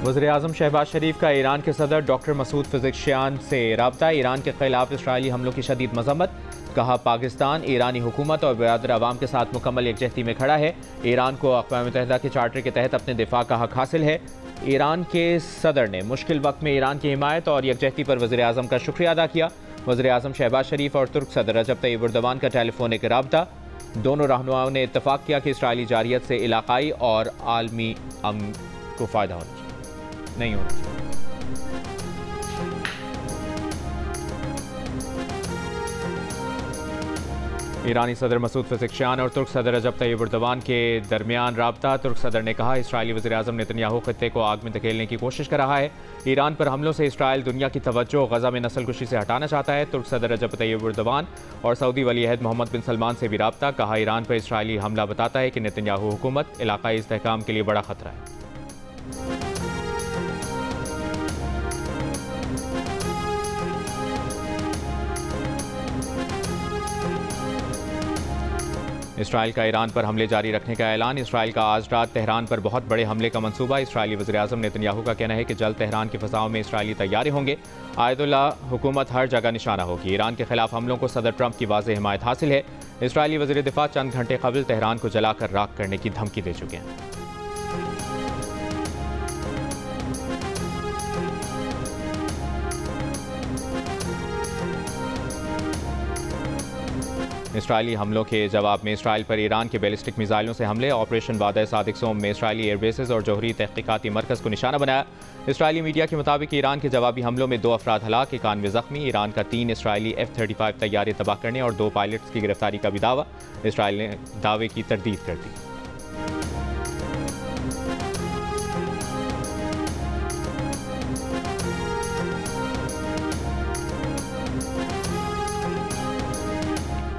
वज़ीर-ए-आज़म शहबाज शरीफ का ईरान के सदर डॉक्टर मसूद फ़ेज़ेक्शियान से राब्ता। ईरान के खिलाफ इसराइली हमलों की शदीद मज़म्मत। कहा, पाकिस्तान ईरानी हुकूमत और बिरादर अवाम के साथ मुकम्मल यकजहती में खड़ा है। ईरान को अक़वाम मुत्तहिदा के चार्टर के तहत अपने दिफा का हक हासिल है। ईरान के सदर ने मुश्किल वक्त में ईरान की हिमायत और यकजहती पर वज़ीर-ए-आज़म का शुक्रिया अदा किया। वज़ीर-ए-आज़म शहबाज शरीफ और तुर्क सदर रजब तय्यिब एर्दोगान का टेलीफोनिक राब्ता। दोनों रहनुमाओं ने इत्तफ़ाक़ किया कि इसराइली जारियत से इलाक़ाई और आलमी अमन को फ़ायदा नहीं होना चाहिए। ईरानी सदर मसूद फ़ेज़ेक्शियान और तुर्क सदर रजब तय्यिब एर्दोगान के दरमियान राब्ता। तुर्क सदर ने कहा, इसराइली वज़ीर-ए-आज़म नेतन्याहू ख़ित्ते को आग में धकेलने की कोशिश कर रहा है। ईरान पर हमलों से इसराइल दुनिया की तवज्जो गज़ा में नस्लकुशी से हटाना चाहता है। तुर्क सदर रजब तय्यिब एर्दोगान और सऊदी वली-अहद मोहम्मद बिन सलमान से भी राब्ता। कहा, ईरान पर इसराइली हमला बताता है कि नेतन्याहू हुकूमत इलाक़ाई इस्तेहकाम के लिए बड़ा ख़तरा है। इसराइल का ईरान पर हमले जारी रखने का ऐलान। इसराइल का आज रात तेहरान पर बहुत बड़े हमले का मंसूबा। इसराइली वज़ीर-ए-आज़म नेतन्याहू का कहना है कि जल्द तेहरान की फ़ज़ाओं में इसराइली तैयारे होंगे। आयतुल्लाह हुकूमत हर जगह निशाना होगी। ईरान के खिलाफ हमलों को सदर ट्रंप की वाज़ेह हिमायत हासिल है। इसराइली वज़ीर दिफ़ा चंद घंटे कबल तेहरान को जलाकर राख करने की धमकी दे चुके हैं। इसराइली हमलों के जवाब में इसराइल पर ईरान के बैलिस्टिक मिसाइलों से हमले। ऑपरेशन वादा सादिक सोम में इसराइली एयरबेसेस और जौहरी तहकीकाती मरकज़ को निशाना बनाया। इसराइली मीडिया के मुताबिक ईरान के जवाबी हमलों में 2 अफराद हलाक, 91 ज़ख्मी। ईरान का 3 इसराइली F-35 तैयारे तबाह करने और 2 पायलट्स की गिरफ्तारी का भी दावा। इसराइल ने दावे की तरदीद कर दी।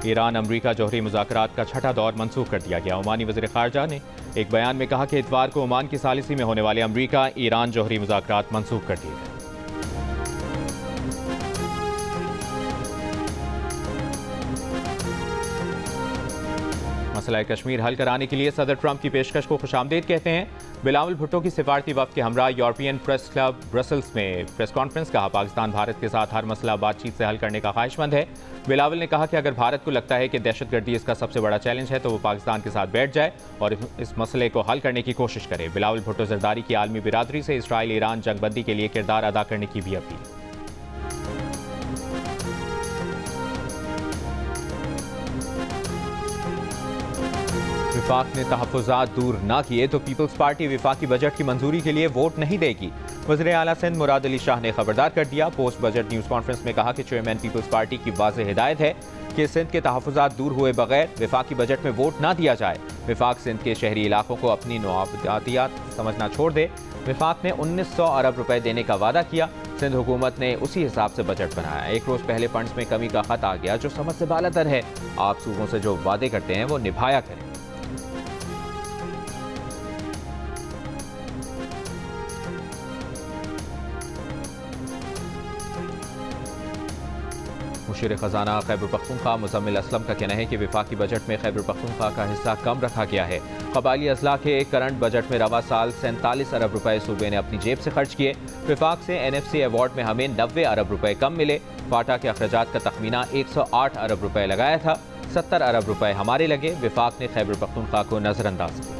ईरान अमरीका जौहरी मुज़ाकरात का छठा दौर मनसूख कर दिया गया। ओमानी वज़ीर ख़ारजा ने एक बयान में कहा कि इतवार को ओमान की सालिसी में होने वाले अमरीका ईरान जौहरी मुज़ाकरात मनसूख कर दिए गए। मसला कश्मीर हल कराने के लिए सदर ट्रंप की पेशकश को खुशामदीद कहते हैं। बिलावल भुट्टो की सिफारती वफ़द के हमरा यूरोपियन प्रेस क्लब ब्रसल्स में प्रेस कॉन्फ्रेंस। कहा, पाकिस्तान भारत के साथ हर मसला बातचीत से हल करने का ख्वाहिशमंद है। बिलावल ने कहा कि अगर भारत को लगता है कि दहशतगर्दी इसका सबसे बड़ा चैलेंज है तो वो पाकिस्तान के साथ बैठ जाए और इस मसले को हल करने की कोशिश करे। बिलावल भुट्टो ज़रदारी की आलमी बिरादरी से इसराइल ईरान जंगबंदी के लिए किरदार अदा करने की भी अपील। विफाक ने तहफ़्फ़ुज़ात दूर न किए तो पीपल्स पार्टी विफाकी बजट की मंजूरी के लिए वोट नहीं देगी। वज़ीर आला सिंध मुराद अली शाह ने खबरदार कर दिया। पोस्ट बजट न्यूज़ कॉन्फ्रेंस में कहा कि चेयरमैन पीपल्स पार्टी की वाज़ेह हिदायत है कि सिंध के तहफ़्फ़ुज़ात दूर हुए बगैर विफाकी बजट में वोट ना दिया जाए। विफाक सिंध के शहरी इलाकों को अपनी नौआबादियात समझना छोड़ दे। विफाक ने 1900 अरब रुपए देने का वादा किया। सिंध हुकूमत ने उसी हिसाब से बजट बनाया। एक रोज़ पहले फंड्स में कमी का खत आ गया, जो समझ से बालातर है। आप सूबों से जो वादे करते हैं वो निभाया करें। मुशीर खजाना खैबर पख्तूनख्वा मुज़म्मिल असलम का कहना है कि विफाकी बजट में खैबर पख्तूनख्वा का हिस्सा कम रखा गया है। कबायली अजला के करंट बजट में रवा साल 47 अरब रुपए सूबे ने अपनी जेब से खर्च किए। विफाक से NFC अवार्ड में हमें 90 अरब रुपए कम मिले। फाटा के अखराजात का तखमीना 108 अरब रुपए लगाया था, 70 अरब रुपए हमारे लगे। विफाक ने खैबर पख्तूनख्वा को नजरअंदाज किया।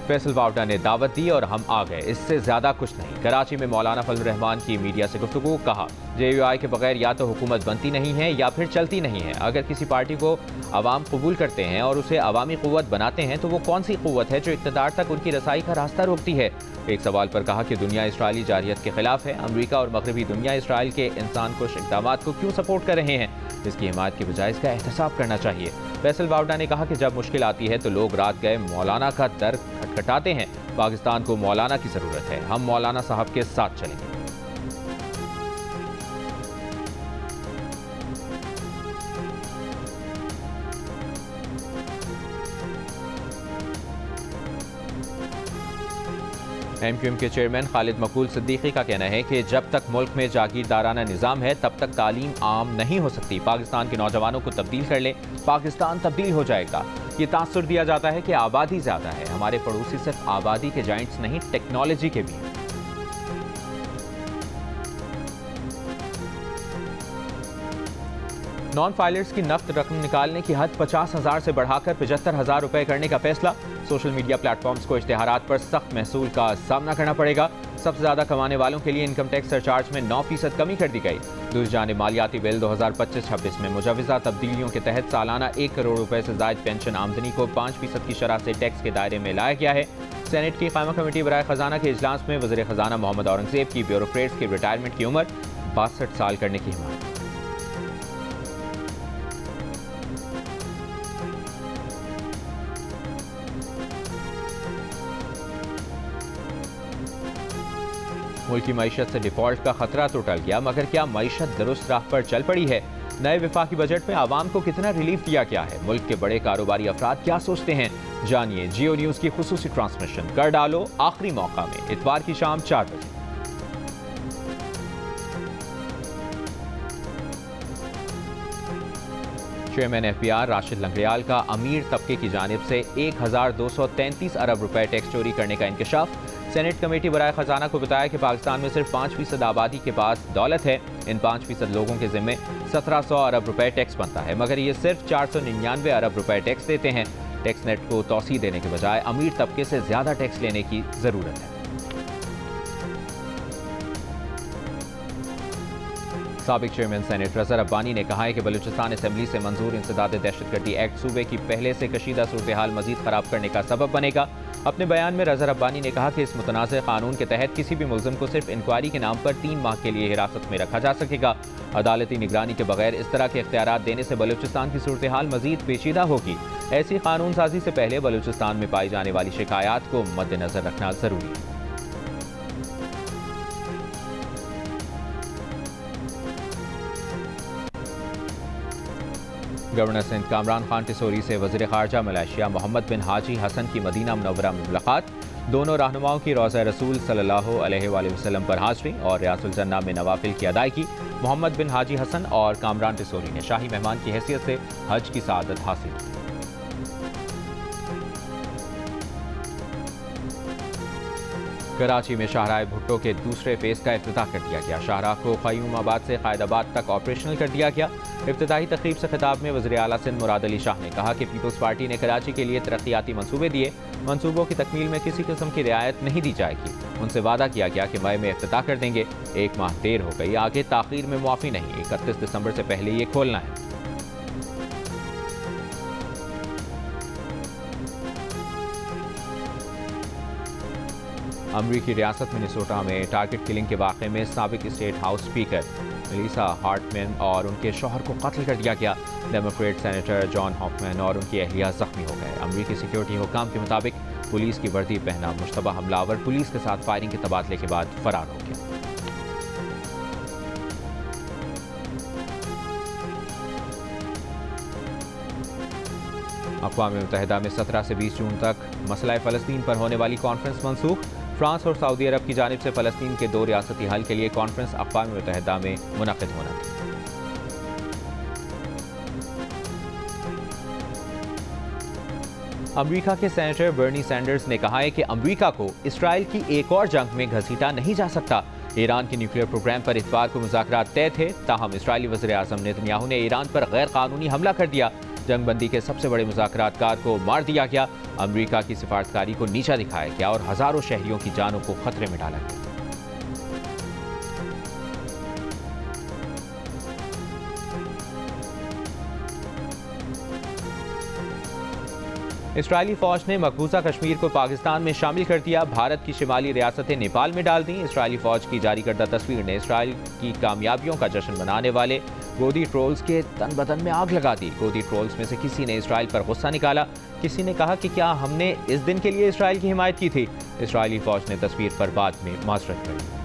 फैसल वावडा ने दावत दी और हम आ गए, इससे ज्यादा कुछ नहीं। कराची में मौलाना फजल रहमान की मीडिया से गुफ्तगू। कहा, JUI के बगैर या तो हुकूमत बनती नहीं है या फिर चलती नहीं है। अगर किसी पार्टी को अवाम कबूल करते हैं और उसे अवामी क़ुव्वत बनाते हैं तो वो कौन सी क़ुव्वत है जो इक़्तिदार तक उनकी रसाई का रास्ता रोकती है। एक सवाल पर कहा कि दुनिया इसराइली जारियत के खिलाफ है। अमरीका और मगरबी दुनिया इसराइल के इंसानकुश इक़दामात को क्यों सपोर्ट कर रहे हैं। इसकी हिमायत के बजाय इसका एहतसाब करना चाहिए। फैसल वावडा ने कहा कि जब मुश्किल आती है तो लोग रात गए मौलाना का दर खटखटाते हैं। पाकिस्तान को मौलाना की ज़रूरत है। हम मौलाना साहब के साथ चलेंगे। MQM के चेयरमैन खालिद मकबूल सिद्दीकी का कहना है कि जब तक मुल्क में जागीरदाराना निज़ाम है तब तक तालीम आम नहीं हो सकती। पाकिस्तान के नौजवानों को तब्दील कर ले, पाकिस्तान तब्दील हो जाएगा। ये तासुर दिया जाता है कि आबादी ज़्यादा है। हमारे पड़ोसी सिर्फ आबादी के जाइंट्स नहीं, टेक्नोलॉजी के भी हैं। नॉन फाइलर्स की नकद रकम निकालने की हद 50,000 से बढ़ाकर 75,000 रुपए करने का फैसला। सोशल मीडिया प्लेटफॉर्म्स को इश्तिहारात पर सख्त महसूल का सामना करना पड़ेगा। सबसे ज्यादा कमाने वालों के लिए इनकम टैक्स सरचार्ज में 9% कमी कर दी गई। दूसरी जानिब मालियाती बिल 2025-26 में मुजवजा तब्दीलियों के तहत सालाना 1 करोड़ रुपए से जायद पेंशन आमदनी को 5% की शरह से टैक्स के दायरे में लाया गया है। सेनेट की कायमा कमेटी बराए खजाना के इजलास में वज़ीर खजाना मोहम्मद औरंगजेब की ब्यूरोक्रेट्स की रिटायरमेंट की उम्र 62 साल करने की हिमायत। मुल्क की मईशत से डिफॉल्ट का खतरा तो टल गया, मगर क्या मईशत दुरुस्त राह पर चल पड़ी है? नए वफाकी बजट में आवाम को कितना रिलीफ दिया गया है? मुल्क के बड़े कारोबारी अफराद क्या सोचते हैं? जानिए जियो न्यूज की खुसूसी ट्रांसमिशन। कर डालो आखिरी मौका में, इतवार की शाम 4 बजे। चेयरमैन FBR राशिद लंगड़ियाल का अमीर तबके की जानिब से 1233 अरब रुपए टैक्स चोरी करने का इंकशाफ। सेनेट कमेटी बराए खजाना को बताया कि पाकिस्तान में सिर्फ 5% आबादी के पास दौलत है। इन 5% लोगों के जिम्मे 1700 अरब रुपए टैक्स बनता है, मगर ये सिर्फ 499 अरब रुपए टैक्स देते हैं। टैक्स नेट को तौसी देने के बजाय अमीर तबके से ज्यादा टैक्स लेने की जरूरत है। साबिक चेयरमैन सेनेट रज़ा रब्बानी ने कहा है कि बलूचिस्तान असेंबली से मंजूर इंसदाद दहशतगर्दी एक्ट सूबे की पहले से कशीदा सूरत हाल मजीद खराब करने का सबब बनेगा। अपने बयान में रज़ा रब्बानी ने कहा कि इस मुतनाज़ कानून के तहत किसी भी मुल्ज़िम को सिर्फ इंक्वायरी के नाम पर 3 माह के लिए हिरासत में रखा जा सकेगा। अदालती निगरानी के बगैर इस तरह के इख्तियारात देने से बलूचिस्तान की सूरत हाल मजीद पेचीदा होगी। ऐसी कानून साजी से पहले बलूचिस्तान में पाई जाने वाली शिकायत को मद्देनजर रखना जरूरी है। गवर्नर सिंध कामरान खान टिसोरी से वज़ीर ख़ारजा मलेशिया मोहम्मद बिन हाजी हसन की मदीना मुनव्वरा में मुलाकात। दोनों रहनुमाओं की रोज़ा रसूल सल्लल्लाहु अलैहि वसल्लम पर हाज़री और रियासुल जन्ना में नवाफिल की अदायगी। मोहम्मद बिन हाजी हसन और कामरान टिसोरी ने शाही मेहमान की हैसियत से हज की सआदत हासिल की। कराची में शाहराह भुट्टो के दूसरे फेज का इफ्तिताह कर दिया गया। शाहराह को क़यूमाबाद से क़ायदाबाद तक ऑपरेशनल कर दिया गया। इफ्तिताही तकरीब से खिताब में वज़ीर आला सिंध मुराद अली शाह ने कहा कि पीपल्स पार्टी ने कराची के लिए तरक्याती मंसूबे दिए। मंसूबों की तकमील में किसी किस्म की रियायत नहीं दी जाएगी। उनसे वादा किया गया कि मई में इफ्तिताह कर देंगे। 1 माह देर हो गई, आगे ताख़ीर में मुआफ़ी नहीं। 31 दिसंबर से पहले ये खोलना है। अमरीकी रियासत मिनेसोटा में टारगेट किलिंग के वाक़े में साबिक state house speaker Melissa Hartman और उनके शौहर को कत्ल कर दिया गया। डेमोक्रेट सेनेटर जॉन हॉफमैन और उनकी अहलिया जख्मी हो गए। अमरीकी सिक्योरिटी हुकाम के मुताबिक पुलिस की वर्दी पहना मुश्तबा हमलावर पुलिस के साथ फायरिंग के तबादले के बाद फरार हो गया। अक़वाम मुत्तहिदा में 17 से 20 जून तक मसला फ़लस्तीन पर होने वाली कॉन्फ्रेंस मनसूख। फ्रांस और सऊदी अरब की जानिब से फ़लस्तीन के 2 रियासती हल के लिए कॉन्फ्रेंस अक़वाम मुत्तहिदा में मुनक़िद होना थी। अमरीका के सेनेटर बर्नी सैंडर्स ने कहा है कि अमरीका को इसराइल की एक और जंग में घसीटा नहीं जा सकता। ईरान के न्यूक्लियर प्रोग्राम पर इतवार को मुज़ाकरात तय थे, ताहम इसराइली वज़ीर आज़म नेतन्याहू ने ईरान पर गैर कानूनी हमला कर दिया। जंगबंदी के सबसे बड़े मुज़ाकरातकार को मार दिया गया। अमरीका की सिफारतकारी को नीचा दिखाया गया और हज़ारों शहरियों की जानों को खतरे में डाला गया। इसराइली फौज ने मकबूजा कश्मीर को पाकिस्तान में शामिल कर दिया। भारत की शिमाली रियासतें नेपाल में डाल दी। इसराइली फौज की जारी करदा तस्वीर ने इसराइल की कामयाबियों का जश्न मनाने वाले गोदी ट्रोल्स के तन बदन में आग लगा दी। गोदी ट्रोल्स में से किसी ने इसराइल पर गुस्सा निकाला। किसी ने कहा कि क्या हमने इस दिन के लिए इसराइल की हिमायत की थी। इसराइली फौज ने तस्वीर पर बाद में माजरत करी।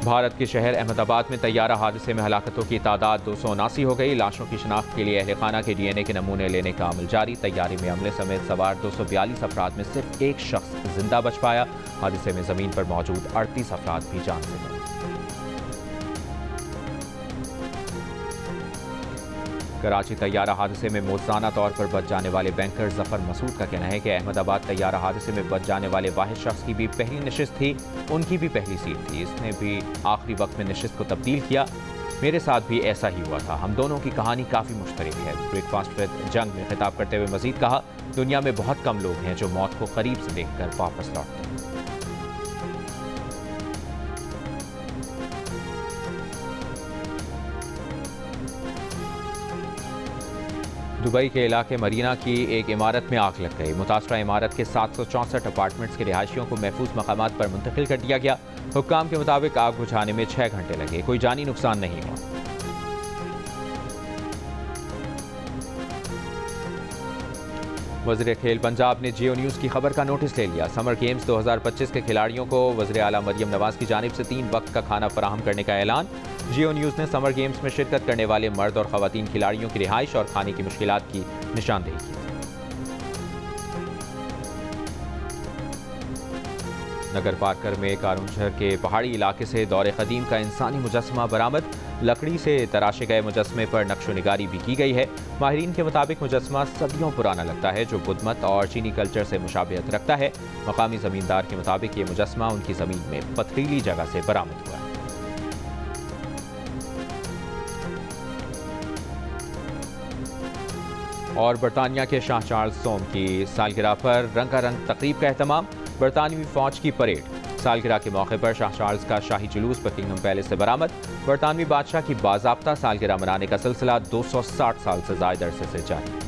भारत के शहर अहमदाबाद में तैयारा हादसे में हलाकतों की तादाद 279 हो गई। लाशों की शिनाख्त के लिए अहले खाना के DNA के नमूने लेने का अमल जारी। तैयारी में अमले समेत सवार 242 अफराद में सिर्फ एक शख्स जिंदा बच पाया। हादसे में जमीन पर मौजूद 38 अफराद भी जान से गए। कराची तैयारा हादसे में मौजूदा तौर पर बच जाने वाले बैंकर जफर मसूद का कहना है कि अहमदाबाद तैयारा हादसे में बच जाने वाले वाहिद शख्स की भी पहली नशिस्त थी, उनकी भी पहली सीट थी। इसने भी आखिरी वक्त में नशिस्त को तब्दील किया। मेरे साथ भी ऐसा ही हुआ था। हम दोनों की कहानी काफ़ी मुश्तरक है। ब्रेकफास्ट विद जंग में खिताब करते हुए मजीद कहा, दुनिया में बहुत कम लोग हैं जो मौत को करीब से देखकर वापस लौटते हैं। दुबई के इलाके मरीना की एक इमारत में आग लग गई। मुतासरा इमारत के 764 अपार्टमेंट्स के रिहायशियों को महफूज मकामात पर मुंतकिल कर दिया गया। हुक्काम के मुताबिक आग बुझाने में 6 घंटे लगे। कोई जानी नुकसान नहीं हुआ। वज़ीर खेल पंजाब ने जियो न्यूज़ की खबर का नोटिस ले लिया। समर गेम्स 2025 के खिलाड़ियों को वज़ीर आला मरियम नवाज की जानिब से 3 वक्त का खाना फराहम करने का ऐलान। जियो न्यूज़ ने समर गेम्स में शिरकत करने वाले मर्द और ख़वातीन खिलाड़ियों की रिहाइश और खाने की मुश्किलात की निशानदेही की। नगर पार्कर में कारूंझर के पहाड़ी इलाके से दौरे कदीम का इंसानी मुजस्मा बरामद। लकड़ी से तराशे गए मुजस्मे पर नक्शो निगारी भी की गई है। माहिरीन के मुताबिक मुजस्मा सदियों पुराना लगता है, जो बुद्ध मत और चीनी कल्चर से मुशाबिहत रखता है। मकामी ज़मींदार के मुताबिक ये मुजस्मा उनकी ज़मीन में पथरीली जगह से बरामद हुआ है। और बरतानिया के शाह चार्ल्स सोम की सालगिरह पर रंगारंग तकरीब का एहतमाम। बरतानवी फौज की परेड। सालगिरह के मौके पर शाह चार्ल्स का शाही जुलूस बकिंगम पैलेस से बरामद। बरतानवी बादशाह की बाज़ाब्ता सालगिरह मनाने का सिलसिला 260 साल से ज़ायद अरसे से जारी।